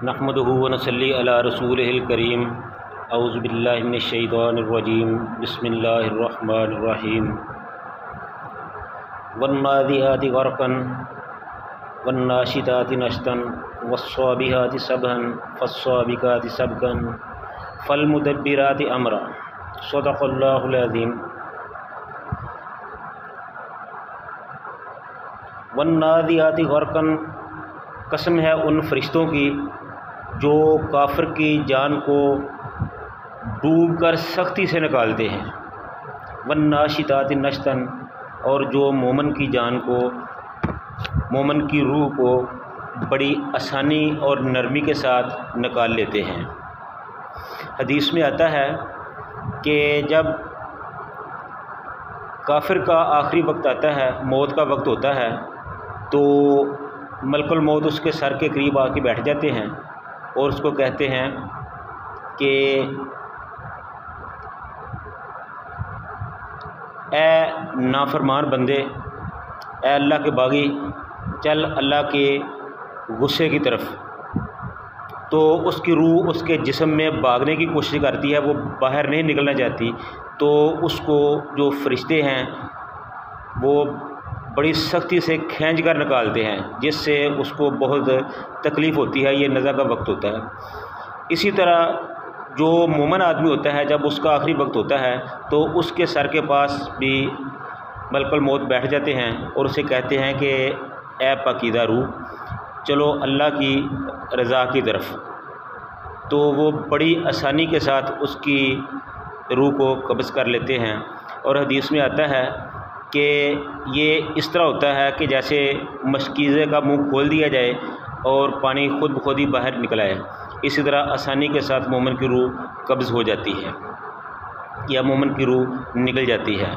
नहमदुहु व नसल्ली अला रसूलिहिल करीम। औज़ु बिल्लाहि मिनश शैतानिर रजीम। बिस्मिल्लाहिर रहमानिर रहीम। वन्नाज़िआति ग़रक़न वन्नाशिताति नश्तन वस्साबिहाति सबहन फस्साबिकाति सबकन फलमुदब्बिराति अमरा। सदक़ल्लाहुल अज़ीम। वन्नाज़िआति ग़रक़न, कसम है उन फरिश्तों की जो काफिर की जान को डूब कर सख्ती से निकालते हैं। वन्नाशिताति नश्तन, और जो मोमन की जान को, मोमन की रूह को बड़ी आसानी और नरमी के साथ निकाल लेते हैं। हदीस में आता है कि जब काफिर का आखिरी वक्त आता है, मौत का वक्त होता है, तो मलकुल मौत उसके सर के करीब आके बैठ जाते हैं और उसको कहते हैं कि ए नाफरमान बंदे, ए अल्लाह के बागी, चल अल्लाह के गुस्से की तरफ। तो उसकी रूह उसके जिस्म में भागने की कोशिश करती है, वो बाहर नहीं निकलना चाहती। तो उसको जो फरिश्ते हैं वो बड़ी सख्ती से खींच कर निकालते हैं, जिससे उसको बहुत तकलीफ़ होती है। ये नज़ा का वक्त होता है। इसी तरह जो मोमन आदमी होता है, जब उसका आखिरी वक्त होता है तो उसके सर के पास भी मलकुल मौत बैठ जाते हैं और उसे कहते हैं कि ए पाकीज़ा रूह, चलो अल्लाह की रज़ा की तरफ। तो वो बड़ी आसानी के साथ उसकी रूह को कब्ज़ कर लेते हैं। और हदीस में आता है कि ये इस तरह होता है कि जैसे मशकीज़े का मुंह खोल दिया जाए और पानी खुद ब खुद ही बाहर निकल आए। इसी तरह आसानी के साथ मोमन की रूह कब्ज़ हो जाती है या मोमन की रूह निकल जाती है।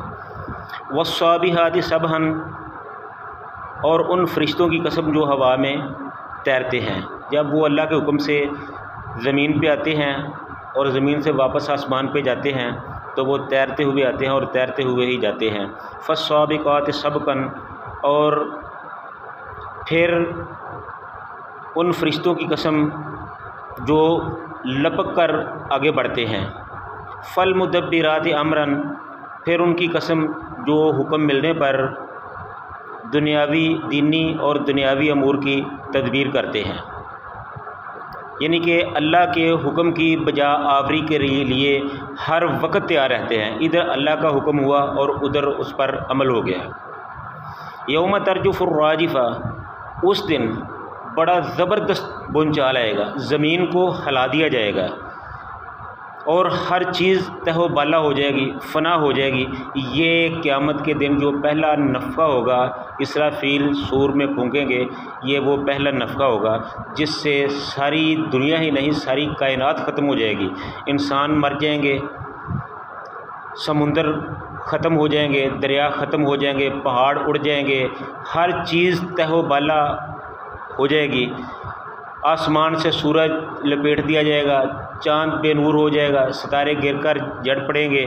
वस्साबिहाति सबहन, और उन फरिश्तों की कसम जो हवा में तैरते हैं। जब वो अल्लाह के हुक्म से ज़मीन पे आते हैं और ज़मीन से वापस आसमान पे जाते हैं, तो वो तैरते हुए आते हैं और तैरते हुए ही जाते हैं। फस्साबिकाति सबकन, और फिर उन फरिश्तों की कसम जो लपक कर आगे बढ़ते हैं। फल मुदब्बिराति अमरन, फिर उनकी कसम जो हुक्म मिलने पर दुनियावी, दीनी और दुनियावी अमूर की तदबीर करते हैं। यानी कि अल्लाह के हुक्म की बजा आवरी के लिए हर वक्त तैयार रहते हैं। इधर अल्लाह का हुक्म हुआ और उधर उस पर अमल हो गया। यौम तरजुफुर राजिफा, उस दिन बड़ा ज़बरदस्त भूचाल आएगा, ज़मीन को हिला दिया जाएगा और हर चीज़ तहबाला हो जाएगी, फ़ना हो जाएगी। ये क़यामत के दिन जो पहला नफ़्क़ा होगा, इसराफील सूर में फूंकेंगे, ये वो पहला नफ़्क़ा होगा जिससे सारी दुनिया ही नहीं, सारी कायनात ख़त्म हो जाएगी। इंसान मर जाएंगे, समुंदर ख़त्म हो जाएंगे, दरिया ख़त्म हो जाएंगे, पहाड़ उड़ जाएंगे, हर चीज़ तहबाला हो जाएगी। आसमान से सूरज लपेट दिया जाएगा, चाँद बेनूर हो जाएगा, सितारे गिर कर जड़ पड़ेंगे,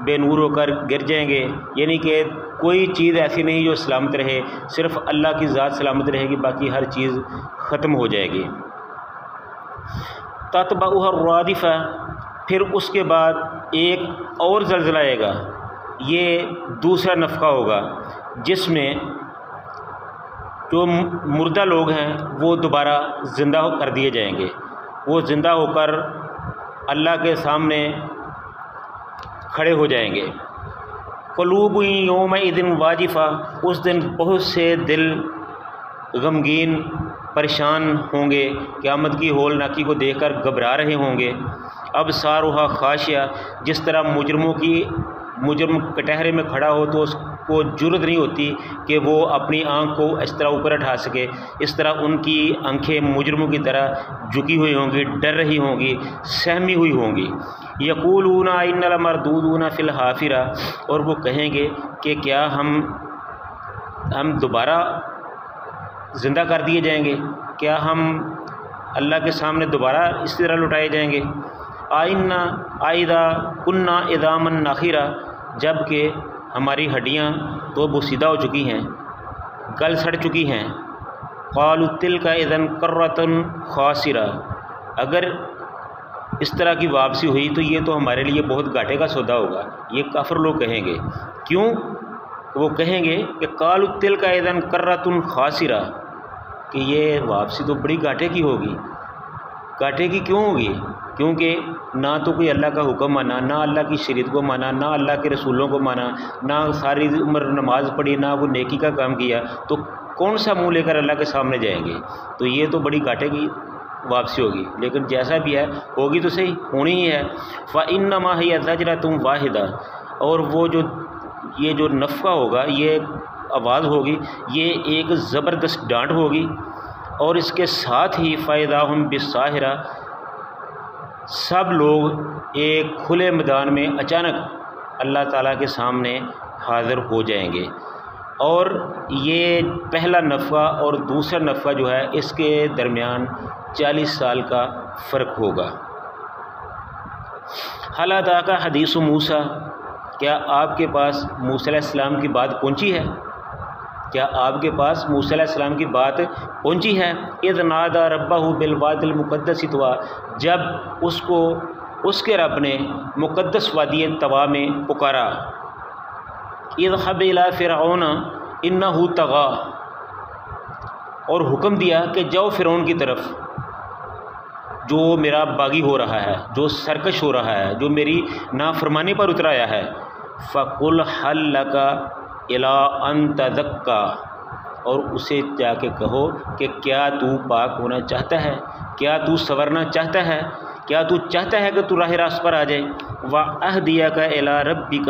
बेनूर होकर गिर जाएंगे। यानी कि कोई चीज़ ऐसी नहीं जो सलामत रहे, सिर्फ़ अल्लाह की ज़ात सलामत रहेगी, बाकी हर चीज़ ख़त्म हो जाएगी। ततबउहा रादिफ़ा, फिर उसके बाद एक और ज़लज़ला आएगा। ये दूसरा नफ़्क़ा होगा जिसमें जो मुर्दा लोग हैं वो दोबारा ज़िंदा कर दिए जाएंगे। वो ज़िंदा होकर अल्लाह के सामने खड़े हो जाएंगे। क़ुलूबुन यौमइज़िन वाजिफ़ा, उस दिन बहुत से दिल गमगीन, परेशान होंगे, क़यामत की हौलनाकी को देखकर घबरा रहे होंगे। अबसारुहा खाशिया, जिस तरह मुजरम कटहरे में खड़ा हो तो उसको जुर्रत नहीं होती कि वो अपनी आँख को इस तरह ऊपर उठा सके, इस तरह उनकी आँखें मुजरमों की तरह झुकी हुई होंगी, डर रही होंगी, सहमी हुई होंगी। यक़ूलूना इन्नल मरदूदूना फ़िल हाफ़िरा, और वो कहेंगे कि क्या हम दोबारा ज़िंदा कर दिए जाएंगे, क्या हम अल्लाह के सामने दोबारा इस तरह लौटाए जाएंगे। आइदा कुन्ना इदामन नाखिरा, जबकि हमारी हड्डियाँ तो बोसीदा हो चुकी हैं, गल सड़ चुकी हैं, قالوا تلک اذن کرۃ خاسرہ، اگر اس طرح کی واپسی ہوئی تو یہ تو ہمارے لیے بہت گھاٹے کا سودا ہوگا، یہ کافر لوگ کہیں گے۔ کیوں؟ وہ کہیں گے کہ قالوا تلک اذن کرۃ خاسرہ، کہ یہ واپسی تو بڑی گھاٹے کی ہوگی۔ گھاٹے کی کیوں ہوگی؟ کیونکہ نہ تو کوئی اللہ کا حکم مانا، نہ اللہ کی شریعت کو مانا، نہ اللہ کے رسولوں کو مانا، نہ ساری عمر نماز پڑھی، نہ کوئی نیکی کا کام کیا، تو کون سا منہ لے کر اللہ کے سامنے جائیں گے؟ تو یہ تو بڑی گھاٹے کی واپسی ہوگی۔ لیکن جیسا بھی ہے ہوگی تو صحیح، ہونی ہی ہے۔ فَإِنَّمَا هِيَ زَجْرَةٌ وَاحِدَةٌ، اور وہ یہ جو نفخہ ہوگا، یہ آواز ہوگی، یہ ایک زبردست ڈانٹ ہوگی، اور اس کے ساتھ ہی فَإِذَا هُمْ بِالسَّاحِرَةِ، سب لوگ ایک کھلے میدان میں اچانک اللہ تعالیٰ کے سامنے حاضر ہو جائیں گے۔ اور یہ پہلا نفخہ اور دوسرا نفخہ جو ہے اس کے درمیان 40 سال کا فرق ہوگا۔ حل اتاک حدیث موسیٰ، کیا آپ کے پاس موسیٰ علیہ السلام کی بات پہنچی ہے؟ کیا آپ کے پاس موسیٰ علیہ السلام کی بات پہنچی ہے؟ اذ نادى ربہ بالواد المقدس طویٰ، جب اس کو اس کے رب نے مقدس وادی طویٰ میں پکارا۔ اذهب الى فرعون انه طغى، اور حکم دیا کہ جاؤ فرعون کی طرف جو میرا باغی ہو رہا ہے، جو سرکش ہو رہا ہے، جو میری نافرمانی پر اتر آیا ہے۔ فَقُلْ هَلْ لَكَ إِلَىٰ أَن تَزَكَّىٰ، اور اسے جا کے کہو کہ کیا تو پاک ہونا چاہتا ہے، کیا تو سنورنا چاہتا ہے، کیا تو چاہتا ہے کہ تو راہ راست پر آ جائے۔ وَأَهْدِيَكَ إِلَىٰ رَبِّكَ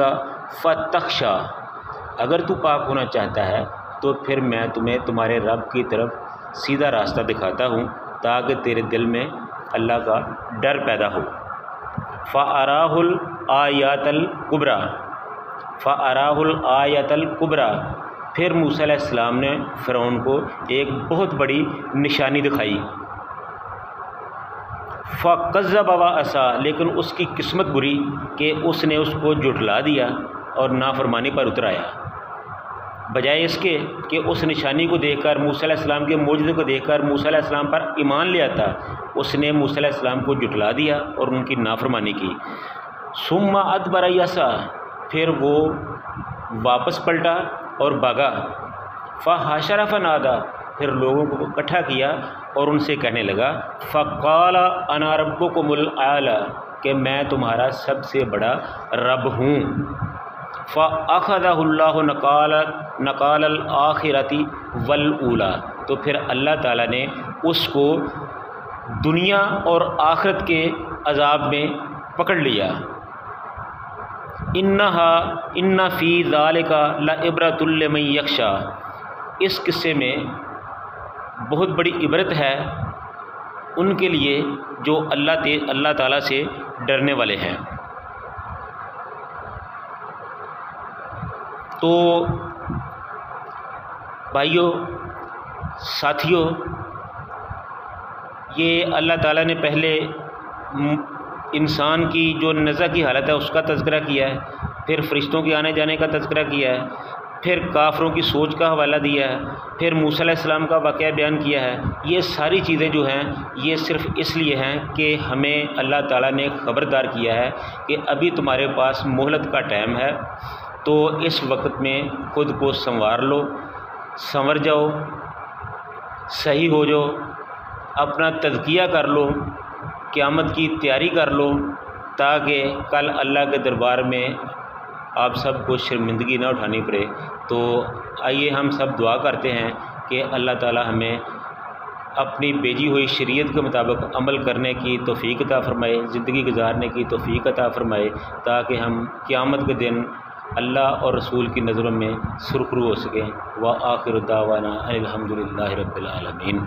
فَتَخْشَىٰ، اگر تو پاک ہونا چاہتا ہے تو پھر میں تمہیں تمہارے رب کی طرف سیدھا راستہ دکھاتا ہوں تاکہ تیرے دل میں اللہ کا ڈر پیدا ہو۔ فَأَرَاهُ الْآيَاتَ الْكُبْرَىٰ، فَأَرَاهُ الْآيَةَ الْكُبْرَىٰ، پھر موسیٰ علیہ السلام نے فرعون کو ایک بہت بڑی نشانی دکھائی۔ فَكَذَّبَ وَعَصَىٰ، لیکن اس کی قسمت بری کہ اس نے اس کو جھٹلا دیا اور نافرمانی پر اتر آیا۔ بجائے اس کے کہ اس نشانی کو دیکھ کر، موسیٰ علیہ السلام کے معجزے کو دیکھ کر موسیٰ علیہ السلام پر ایمان لے آتا، اس نے موسیٰ علیہ السلام کو جھٹلا دیا اور ان کی نافرمانی کی۔ ثُمَّ أَدْبَرَ يَسْعَىٰ، پھر وہ واپس پلٹا اور بھاگا۔ فَحَشَرَ فَنَادَىٰ، پھر لوگوں کو اکٹھا کیا اور ان سے کہنے لگا، فَقَالَ أَنَا رَبُّكُمُ الْأَعْلَىٰ، کہ میں تمہارا سب سے بڑا رب ہوں۔ فَأَخَذَهُ اللَّهُ نَكَالَ الْآخِرَةِ وَالْأُولَىٰ، تو پھر اللہ تعالیٰ نے اس کو دنیا اور آخرت کے عذاب میں پکڑ لیا۔ اِنَّ فِي ذَلِكَ لَعِبْرَةٌ لِّمَن يَخْشَىٰ، اس قصے میں بہت بڑی عبرت ہے ان کے لیے جو اللہ تعالیٰ سے ڈرنے والے ہیں۔ تو بھائیوں، ساتھیوں، یہ اللہ تعالیٰ نے پہلے انسان کی جو نزع کی حالت ہے اس کا تذکرہ کیا ہے، پھر فرشتوں کے آنے جانے کا تذکرہ کیا ہے، پھر کافروں کی سوچ کا حوالہ دیا ہے، پھر موسیٰ علیہ السلام کا واقعہ بیان کیا ہے۔ یہ ساری چیزیں جو ہیں یہ صرف اس لیے ہیں کہ ہمیں اللہ تعالیٰ نے خبردار کیا ہے کہ ابھی تمہارے پاس مہلت کا ٹائم ہے، تو اس وقت میں خود کو سنوار لو، سنور جاؤ، صحیح ہو جاؤ، اپنا تزکیہ کر لو، قیامت کی تیاری کر لو، تاکہ کل اللہ کے دربار میں آپ سب کو شرمندگی نہ اٹھانی پڑے۔ تو آئیے ہم سب دعا کرتے ہیں کہ اللہ تعالی ہمیں اپنی بھیجی ہوئی شریعت کے مطابق عمل کرنے کی توفیق عطا فرمائے، زندگی گزارنے کی توفیق عطا فرمائے، تاکہ ہم قیامت کے دن اللہ اور رسول کی نظروں میں سرخرو ہو سکیں۔ وآخر دعوانا ان الحمد للہ رب العالمین۔